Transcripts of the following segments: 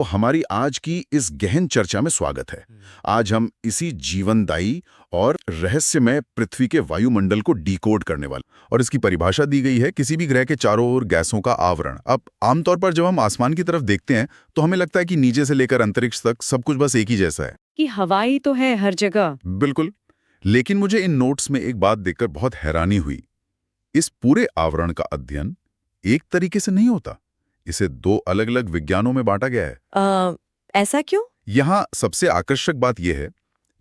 तो हमारी आज की इस गहन चर्चा में स्वागत है। आज हम इसी जीवनदायी और रहस्यमय पृथ्वी के वायुमंडल को डिकोड करने वाले, और इसकी परिभाषा दी गई है किसी भी ग्रह के चारों ओर गैसों का आवरण। अब आमतौर पर जब हम आसमान की तरफ देखते हैं तो हमें लगता है कि नीचे से लेकर अंतरिक्ष तक सब कुछ बस एक ही जैसा है, कि हवाई तो है हर जगह। बिल्कुल। लेकिन मुझे इन नोट्स में एक बात देखकर बहुत हैरानी हुई। इस पूरे आवरण का अध्ययन एक तरीके से नहीं होता, इसे दो अलग अलग विज्ञानों में बांटा गया है। ऐसा क्यों? यहाँ सबसे आकर्षक बात यह है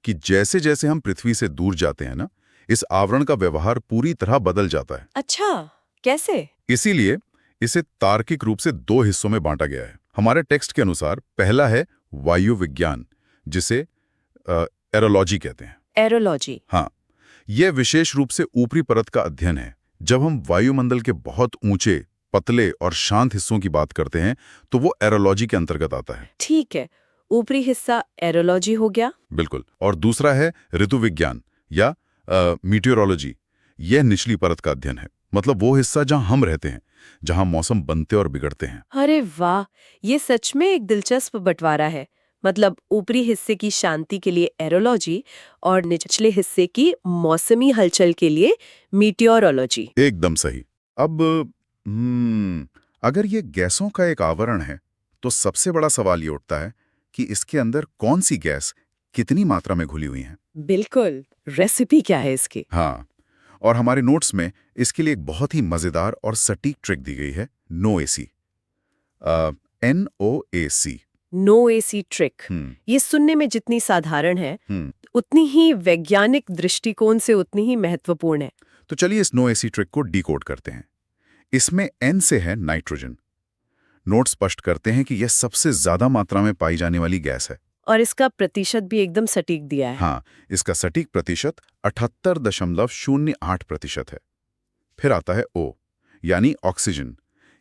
कि जैसे जैसे हम पृथ्वी से दूर जाते हैं ना, इस आवरण का व्यवहार पूरी तरह बदल जाता है। अच्छा, कैसे? इसीलिए इसे तार्किक रूप से दो हिस्सों में बांटा गया है। हमारे टेक्स्ट के अनुसार पहला है वायु विज्ञान, जिसे एरोलॉजी कहते हैं। एरोलॉजी? हाँ, यह विशेष रूप से ऊपरी परत का अध्ययन है। जब हम वायुमंडल के बहुत ऊंचे, पतले और शांत हिस्सों की बात करते हैं तो वो एरोलॉजी के अंतर्गत आता है। ठीक है, ऊपरी हिस्सा एरोलॉजी हो गया। बिल्कुल। और दूसरा है ऋतु विज्ञान या मीटियोरोलॉजी। यह निचली परत का अध्ययन है, मतलब वो हिस्सा जहां हम रहते हैं, जहां मौसम बनते और बिगड़ते हैं। अरे वाह, ये सच में एक दिलचस्प बंटवारा है। मतलब ऊपरी हिस्से की शांति के लिए एरोलॉजी और निचले हिस्से की मौसमी हलचल के लिए मीटियोरोलॉजी। एकदम सही। अब अगर ये गैसों का एक आवरण है तो सबसे बड़ा सवाल ये उठता है कि इसके अंदर कौन सी गैस कितनी मात्रा में घुली हुई है। बिल्कुल, रेसिपी क्या है इसकी? हाँ, और हमारे नोट्स में इसके लिए एक बहुत ही मजेदार और सटीक ट्रिक दी गई है, NOAC। NOAC। No AC trick. ये सुनने में जितनी साधारण है उतनी ही वैज्ञानिक दृष्टिकोण से उतनी ही महत्वपूर्ण है। तो चलिए इस NOAC ट्रिक को डिकोड करते हैं। इसमें N से है नाइट्रोजन। नोट स्पष्ट करते हैं कि यह सबसे ज्यादा मात्रा में पाई जाने वाली गैस है। और इसका प्रतिशत भी एकदम सटीक दिया है। हाँ, इसका सटीक प्रतिशत 78.08% है। फिर आता है O, यानी ऑक्सीजन।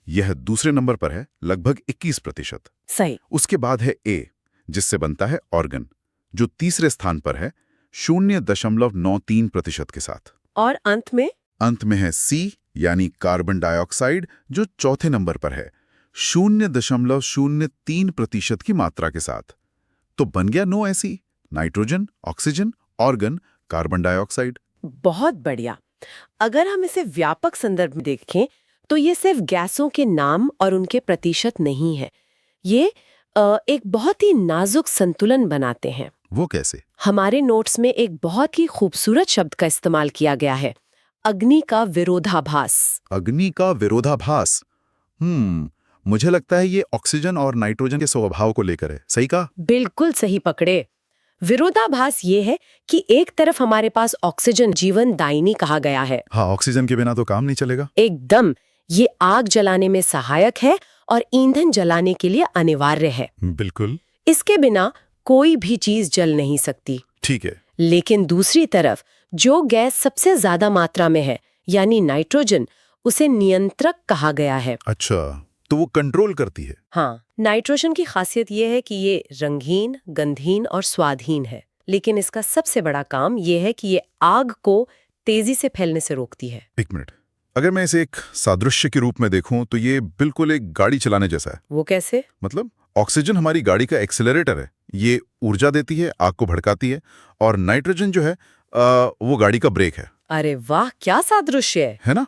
यह दूसरे नंबर पर है, लगभग 21%। सही। उसके बाद है A, जिससे बनता है ऑर्गन, जो तीसरे स्थान पर है 0.93% के साथ। और अंत में है C, यानी कार्बन डाइऑक्साइड, जो चौथे नंबर पर है 0.03% की मात्रा के साथ। तो बन गया NOAC, nitrogen, oxygen, organ, carbon dioxide. बहुत बढ़िया। अगर हम इसे व्यापक संदर्भ में देखें तो ये सिर्फ गैसों के नाम और उनके प्रतिशत नहीं है, ये एक बहुत ही नाजुक संतुलन बनाते हैं। वो कैसे? हमारे नोट्स में एक बहुत ही खूबसूरत शब्द का इस्तेमाल किया गया है, अग्नि का विरोधाभास। अग्नि का विरोधाभास। मुझे लगता है ये ऑक्सीजन और नाइट्रोजन के स्वभाव को लेकर है। सही कहा? बिल्कुल सही पकड़े। विरोधाभास ये है कि एक तरफ हमारे पास ऑक्सीजन जीवन दायिनी कहा गया है। हाँ, ऑक्सीजन के बिना तो काम नहीं चलेगा। एकदम, ये आग जलाने में सहायक है और ईंधन जलाने के लिए अनिवार्य है। बिल्कुल। इसके बिना कोई भी चीज जल नहीं सकती। ठीक है। लेकिन दूसरी तरफ जो गैस सबसे ज्यादा मात्रा में है, यानी नाइट्रोजन, उसे नियंत्रक कहा गया है। अच्छा, तो वो कंट्रोल करती है। हाँ, नाइट्रोजन की खासियत ये है कि ये रंगीन, गंधहीन और स्वादहीन है। लेकिन इसका सबसे बड़ा काम ये है कि ये आग को तेजी से फैलने से रोकती है। एक मिनट, अगर मैं इसे एक सादृश्य के रूप में देखूं तो ये बिल्कुल एक गाड़ी चलाने जैसा है। वो कैसे? मतलब ऑक्सीजन हमारी गाड़ी का एक्सेलरेटर है, ये ऊर्जा देती है, आग को भड़काती है, और नाइट्रोजन जो है वो गाड़ी का ब्रेक है। अरे वाह, क्या सादृश्य है ना?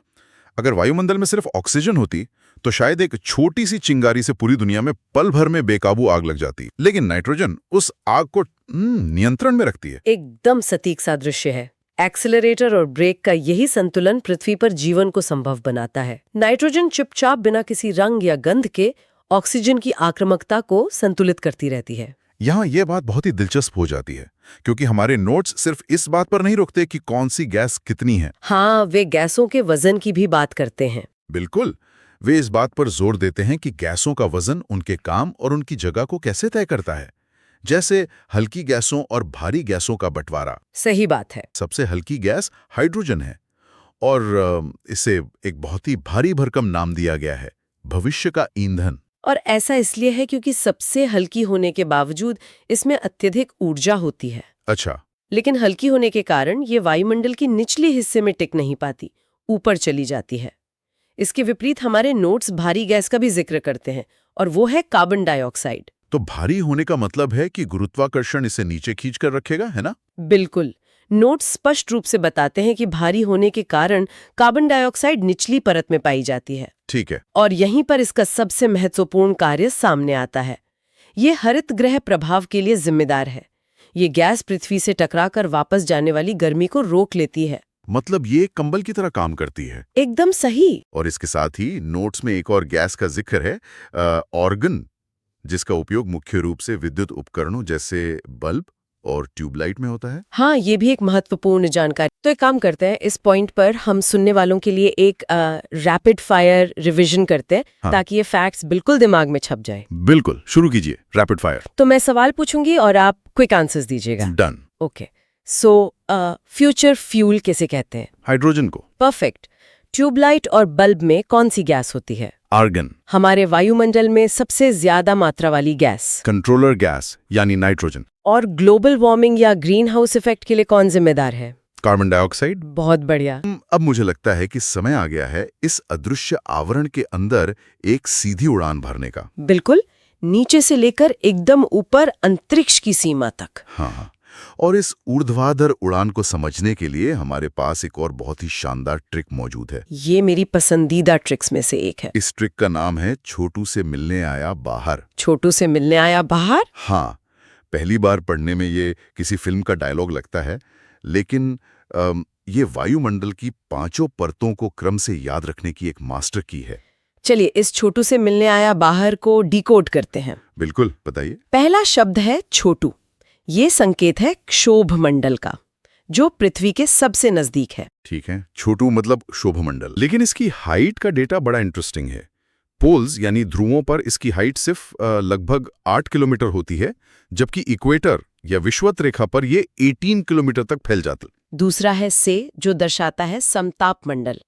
अगर वायुमंडल में सिर्फ ऑक्सीजन होती तो शायद एक छोटी सी चिंगारी से पूरी दुनिया में पल भर में बेकाबू आग लग जाती, लेकिन नाइट्रोजन उस आग को नियंत्रण में रखती है। एकदम सटीक सादृश्य है। एक्सेलरेटर और ब्रेक का यही संतुलन पृथ्वी पर जीवन को संभव बनाता है। नाइट्रोजन चुपचाप बिना किसी रंग या गंध के ऑक्सीजन की आक्रामकता को संतुलित करती रहती है। यहाँ ये बात बहुत ही दिलचस्प हो जाती है, क्योंकि हमारे नोट्स सिर्फ इस बात पर नहीं रुकते कि कौन सी गैस कितनी है। हाँ, वे गैसों के वजन की भी बात करते हैं। बिल्कुल, वे इस बात पर जोर देते हैं कि गैसों का वजन उनके काम और उनकी जगह को कैसे तय करता है। जैसे हल्की गैसों और भारी गैसों का बंटवारा। सही बात है। सबसे हल्की गैस हाइड्रोजन है, और इसे एक बहुत ही भारी भरकम नाम दिया गया है, भविष्य का ईंधन। और ऐसा इसलिए है क्योंकि सबसे हल्की होने के बावजूद इसमें अत्यधिक ऊर्जा होती है। अच्छा। लेकिन हल्की होने के कारण ये वायुमंडल की निचले हिस्से में टिक नहीं पाती, ऊपर चली जाती है। इसके विपरीत हमारे नोट्स भारी गैस का भी जिक्र करते हैं, और वो है कार्बन डाइऑक्साइड। तो भारी होने का मतलब है कि गुरुत्वाकर्षण इसे नीचे खींच कर रखेगा, है ना? बिल्कुल। नोट्स स्पष्ट रूप से बताते हैं कि भारी होने के कारण कार्बन डाइऑक्साइड निचली परत में पाई जाती है ठीक है। और यहीं पर इसका सबसे महत्वपूर्ण कार्य सामने आता है। ये हरित गृह प्रभाव के लिए जिम्मेदार है। ये गैस पृथ्वी से टकराकर वापस जाने वाली गर्मी को रोक लेती है। मतलब ये कंबल की तरह काम करती है। एकदम सही। और इसके साथ ही नोट्स में एक और गैस का जिक्र है, ऑर्गन, जिसका उपयोग मुख्य रूप से विद्युत उपकरणों जैसे बल्ब और ट्यूबलाइट में होता है। हाँ, ये भी एक महत्वपूर्ण जानकारी। तो एक काम करते हैं, इस पॉइंट पर हम सुनने वालों के लिए एक रैपिड फायर रिवीजन करते हैं, हाँ। ताकि ये फैक्ट्स बिल्कुल दिमाग में छप जाए। बिल्कुल, शुरू कीजिए रैपिड फायर। तो मैं सवाल पूछूंगी और आप क्विक आंसर्स दीजिएगा। Done. Okay. So future fuel किसे कहते हैं? हाइड्रोजन को। परफेक्ट। ट्यूबलाइट और बल्ब में कौन सी गैस होती है? आर्गन। हमारे वायुमंडल में सबसे ज्यादा मात्रा वाली गैस? कंट्रोलर गैस यानी नाइट्रोजन। और ग्लोबल वार्मिंग या ग्रीन हाउस इफेक्ट के लिए कौन जिम्मेदार है? Carbon dioxide. बहुत बढ़िया। अब मुझे लगता है कि समय आ गया है इस अदृश्य आवरण के अंदर एक सीधी उड़ान भरने का। बिल्कुल, नीचे से लेकर एकदम ऊपर अंतरिक्ष की सीमा तक। हाँ, और इस ऊर्ध्वाधर उड़ान को समझने के लिए हमारे पास एक और बहुत ही शानदार ट्रिक मौजूद है। ये मेरी पसंदीदा ट्रिक्स में से एक है। इस ट्रिक का नाम है छोटू से मिलने आया बाहर। छोटू से मिलने आया बाहर? हाँ, पहली बार पढ़ने में ये किसी फिल्म का डायलॉग लगता है, लेकिन ये वायुमंडल की 5 परतों को क्रम से याद रखने की एक मास्टर की है। चलिए इस छोटू से मिलने आया बाहर को डिकोड करते हैं। बिल्कुल, बताइए। पहला शब्द है छोटू। ये संकेत है क्षोभ मंडल का, जो पृथ्वी के सबसे नजदीक है। ठीक है, छोटू मतलब शोभमंडल। लेकिन इसकी हाइट का डेटा बड़ा इंटरेस्टिंग है। पोल्स यानी ध्रुवों पर इसकी हाइट सिर्फ लगभग 8 किलोमीटर होती है, जबकि इक्वेटर या विषुवत रेखा पर ये 18 किलोमीटर तक फैल जाती। दूसरा है से, जो दर्शाता है समताप मंडल।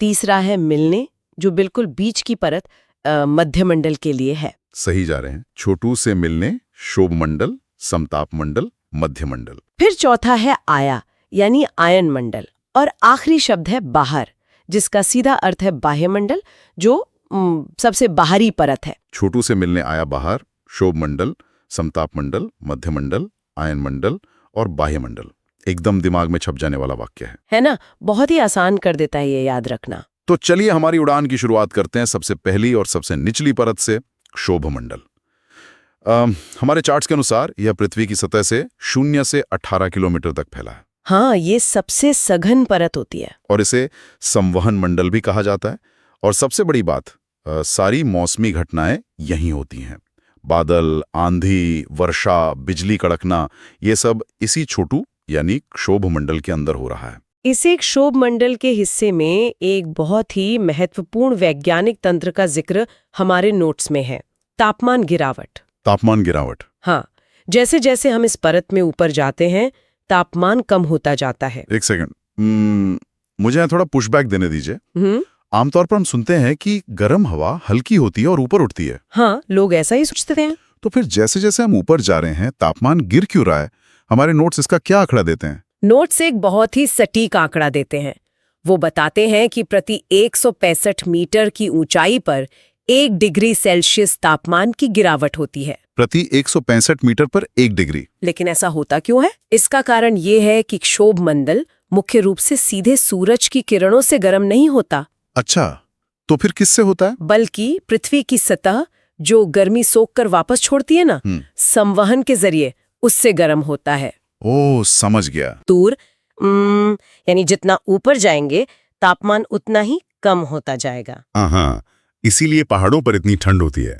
तीसरा है मिलने, जो बिल्कुल बीच की परत मध्य मंडल के लिए है। सही जा रहे हैं। छोटू से मिलने, शोभमंडल, समताप मंडल, मध्य मंडल। फिर चौथा है आया, यानी आयन मंडल। और आखिरी शब्द है बाहर, जिसका सीधा अर्थ है बाह्य मंडल, जो सबसे बाहरी परत है। छोटू से मिलने आया बाहर, शोभमंडल, समताप मंडल, मध्य मंडल, आयन मंडल और बाह्य मंडल। एकदम दिमाग में छप जाने वाला वाक्य है ना? बहुत ही आसान कर देता है ये याद रखना। तो चलिए हमारी उड़ान की शुरुआत करते हैं सबसे पहली और सबसे निचली परत से, क्षोभमंडल। हमारे चार्ट्स के अनुसार यह पृथ्वी की सतह से 0 से 18 किलोमीटर तक फैला है। हाँ, ये सबसे सघन परत होती है और इसे संवहन मंडल भी कहा जाता है। और सबसे बड़ी बात, सारी मौसमी घटनाएं यहीं होती हैं। बादल, आंधी, वर्षा, बिजली कड़कना, ये सब इसी छोटू यानी क्षोभमंडल के अंदर हो रहा है। इस एक क्षोभ मंडल के हिस्से में एक बहुत ही महत्वपूर्ण वैज्ञानिक तंत्र का जिक्र हमारे नोट्स में है, तापमान गिरावट। तापमान गिरावट। हाँ, जैसे जैसे हम इस परत में ऊपर जाते हैं, तापमान कम होता जाता है। एक सेकंड, मुझे थोड़ा पुशबैक देने दीजिए। आमतौर पर हम सुनते हैं कि गर्म हवा हल्की होती है और ऊपर उठती है। हाँ, लोग ऐसा ही सोचते हैं। तो फिर जैसे जैसे हम ऊपर जा रहे हैं, तापमान गिर क्यों रहा है? हमारे नोट्स इसका क्या आंकड़ा देते हैं? नोट्स एक बहुत ही सटीक आंकड़ा देते हैं। वो बताते हैं कि प्रति 165 मीटर की ऊंचाई पर 1 डिग्री सेल्सियस तापमान की गिरावट होती है। प्रति 165 मीटर पर 1 डिग्री। लेकिन ऐसा होता क्यों है? इसका कारण ये है कि क्षोभ मंडल मुख्य रूप से सीधे सूरज की किरणों से गर्म नहीं होता। अच्छा, तो फिर किससे होता है? बल्कि पृथ्वी की सतह जो गर्मी सोख कर वापस छोड़ती है ना, संवहन के जरिए उससे गर्म होता है। ओह, समझ गया। दूर यानी जितना ऊपर जाएंगे तापमान उतना ही कम होता जाएगा। हाँ, इसीलिए पहाड़ों पर इतनी ठंड होती है।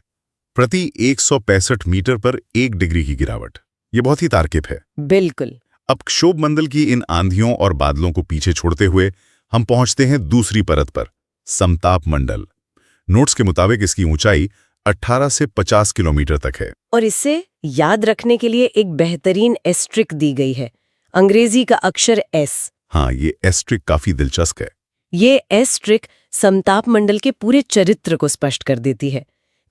प्रति 165 मीटर पर 1 डिग्री की गिरावट, ये बहुत ही तार्किक है। बिल्कुल। अब क्षोभमंडल की इन आंधियों और बादलों को पीछे छोड़ते हुए हम पहुंचते हैं दूसरी परत पर, समताप मंडल। नोट्स के मुताबिक इसकी ऊंचाई 18 से 50 किलोमीटर तक है। और इसे याद रखने के लिए एक बेहतरीन एस्ट्रिक दी गई है, अंग्रेजी का अक्षर एस। हाँ, ये एस्ट्रिक काफी दिलचस्प है। ये एस्ट्रिक समताप मंडल के पूरे चरित्र को स्पष्ट कर देती है।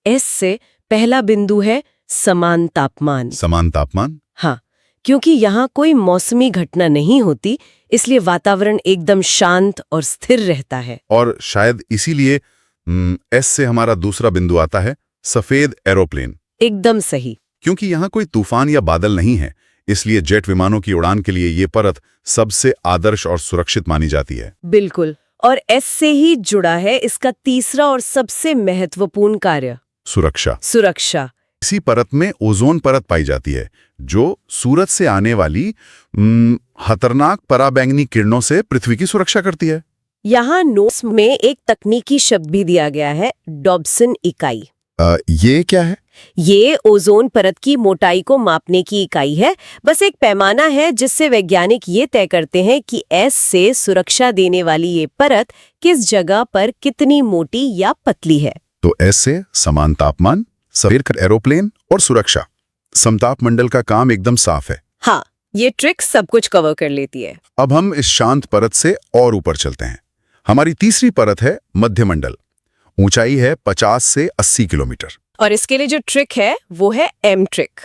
एस से पहला बिंदु है समान तापमान। समान तापमान? हाँ, क्योंकि यहाँ कोई मौसमी घटना नहीं होती, इसलिए वातावरण एकदम शांत और स्थिर रहता है। और शायद इसीलिए एस से हमारा दूसरा बिंदु आता है, सफेद एरोप्लेन। एकदम सही। क्योंकि यहाँ कोई तूफान या बादल नहीं है, इसलिए जेट विमानों की उड़ान के लिए ये परत सबसे आदर्श और सुरक्षित मानी जाती है। बिल्कुल। और एस से ही जुड़ा है इसका तीसरा और सबसे महत्वपूर्ण कार्य, सुरक्षा। इसी परत में ओजोन परत पाई जाती है, जो सूरज से आने वाली खतरनाक पराबैंगनी किरणों से पृथ्वी की सुरक्षा करती है। यहाँ नोट्स में एक तकनीकी शब्द भी दिया गया है, डॉब्सन इकाई। ये क्या है? ये ओजोन परत की मोटाई को मापने की इकाई है। बस एक पैमाना है जिससे वैज्ञानिक ये तय करते हैं कि एस से सुरक्षा देने वाली ये परत किस जगह पर कितनी मोटी या पतली है। तो एस से समान तापमान, सफेद एरोप्लेन और सुरक्षा। समताप मंडल का काम एकदम साफ है। हाँ, ये ट्रिक सब कुछ कवर कर लेती है। अब हम इस शांत परत से और ऊपर चलते हैं। हमारी तीसरी परत है मध्यमंडल। ऊंचाई है 50 से 80 किलोमीटर। और इसके लिए जो ट्रिक है वो है एम ट्रिक।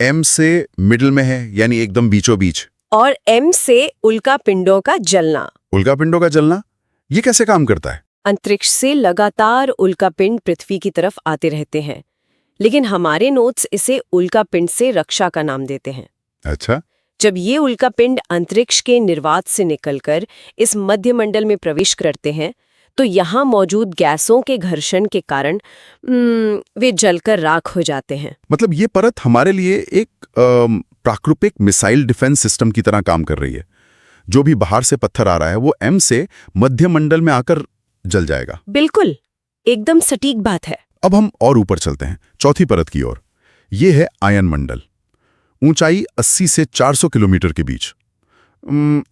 एम से मिडिल में है, यानी एकदम बीचों बीच। और एम से उल्का पिंडों का जलना। उल्कापिंडों का जलना, ये कैसे काम करता है? अंतरिक्ष से लगातार उल्कापिंड पृथ्वी की तरफ आते रहते हैं, लेकिन हमारे नोट्स इसे उल्कापिंड से रक्षा का नाम देते हैं। अच्छा। जब ये उल्कापिंड अंतरिक्ष के निर्वात से निकलकर इस मध्यमंडल में प्रवेश करते हैं, तो यहाँ मौजूद गैसों के घर्षण के कारण वे जलकर राख हो जाते हैं। मतलब ये परत हमारे लिए एक प्राकृतिक मिसाइल डिफेंस सिस्टम की तरह काम कर रही है। जो भी बाहर से पत्थर आ रहा है वो एम से मध्यमंडल में आकर जल जाएगा। बिल्कुल, एकदम सटीक बात है। अब हम और ऊपर चलते हैं, चौथी परत की ओर। ये है आयन मंडल। ऊंचाई 80 से 400 किलोमीटर के बीच।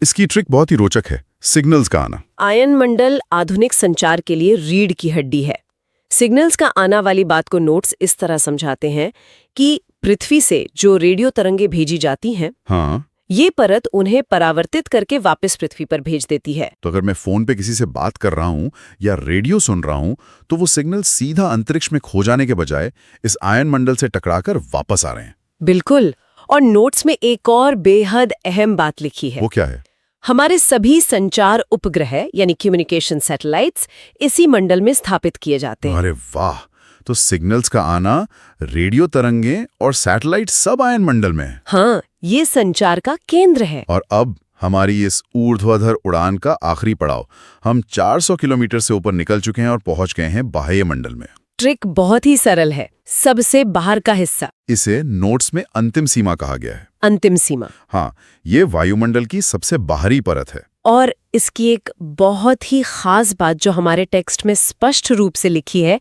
इसकी ट्रिक बहुत ही रोचक है, सिग्नल्स का आना। आयन मंडल आधुनिक संचार के लिए रीढ़ की हड्डी है। सिग्नल्स का आना वाली बात को नोट्स इस तरह समझाते हैं कि पृथ्वी से जो रेडियो तरंगे भेजी जाती हैं, हाँ, ये परत उन्हें परावर्तित करके वापस पृथ्वी पर भेज देती है। तो अगर मैं फोन पे किसी से बात कर रहा हूँ या रेडियो सुन रहा हूँ, तो वो सिग्नल सीधा अंतरिक्ष में खो जाने के बजाय इस आयन मंडल से टकराकर वापस आ रहे हैं। बिल्कुल। और नोट्स में एक और बेहद अहम बात लिखी है। वो क्या है? हमारे सभी संचार उपग्रह यानी कम्युनिकेशन सैटेलाइट्स इसी मंडल में स्थापित किए जाते हैं। अरे वाह! तो सिग्नल्स का आना, रेडियो तरंगे और सैटेलाइट सब आयन मंडल में है। हाँ, ये संचार का केंद्र है। और अब हमारी इस ऊर्ध्वाधर उड़ान का आखिरी पड़ाव। हम 400 किलोमीटर से ऊपर निकल चुके हैं और पहुंच गए हैं बाह्य मंडल में। ट्रिक बहुत ही सरल है, सबसे बाहर का हिस्सा। इसे नोट्स में अंतिम सीमा कहा गया है। अंतिम सीमा। हाँ, ये वायुमंडल की सबसे बाहरी परत है। और इसकी एक बहुत ही खास बात जो हमारे टेक्स्ट में स्पष्ट रूप से लिखी है,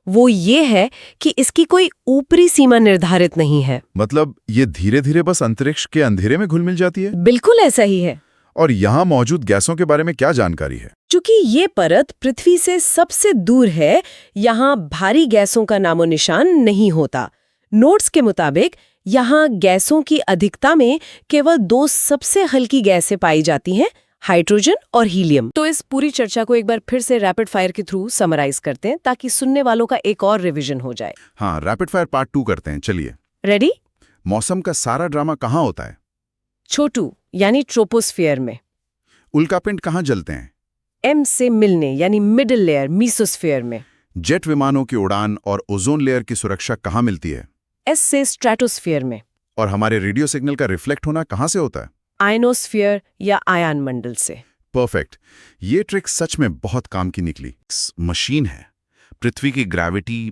वो ये है कि इसकी कोई ऊपरी सीमा निर्धारित नहीं है। मतलब ये धीरे धीरे बस अंतरिक्ष के अंधेरे में घुल मिल जाती है। बिल्कुल ऐसा ही है। और यहाँ मौजूद गैसों के बारे में क्या जानकारी है? चूंकि ये परत पृथ्वी से सबसे दूर है, यहाँ भारी गैसों का नामो निशान नहीं होता। नोट्स के मुताबिक यहाँ गैसों की अधिकता में केवल 2 सबसे हल्की गैसें पाई जाती हैं, हाइड्रोजन और हीलियम। तो इस पूरी चर्चा को एक बार फिर से रैपिड फायर के थ्रू समराइज करते हैं ताकि सुनने वालों का एक और रिवीजन हो जाए। हाँ, रैपिड फायर पार्ट 2 करते हैं, चलिए। रेडी? मौसम का सारा ड्रामा कहाँ होता है? छोटू यानी ट्रोपोस्फियर में। उल्कापिंड कहाँ जलते हैं? एम से मिलने यानी मिडिल लेयर मीसोस्फियर में। जेट विमानों की उड़ान और ओजोन लेयर की सुरक्षा कहाँ मिलती है? एस से स्ट्रेटोस्फियर में। और हमारे रेडियो सिग्नल का रिफ्लेक्ट होना कहाँ से होता है? आयनोस्फियर या आयन मंडल से। परफेक्ट। ये ट्रिक सच में बहुत काम की निकली। मशीन है। पृथ्वी की ग्रेविटी,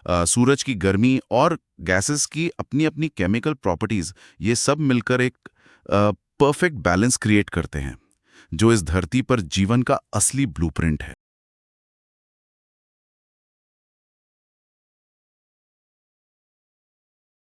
सूरज की गर्मी और गैसेस की अपनी अपनी केमिकल प्रॉपर्टीज, ये सब मिलकर एक परफेक्ट बैलेंस क्रिएट करते हैं, जो इस धरती पर जीवन का असली ब्लूप्रिंट है।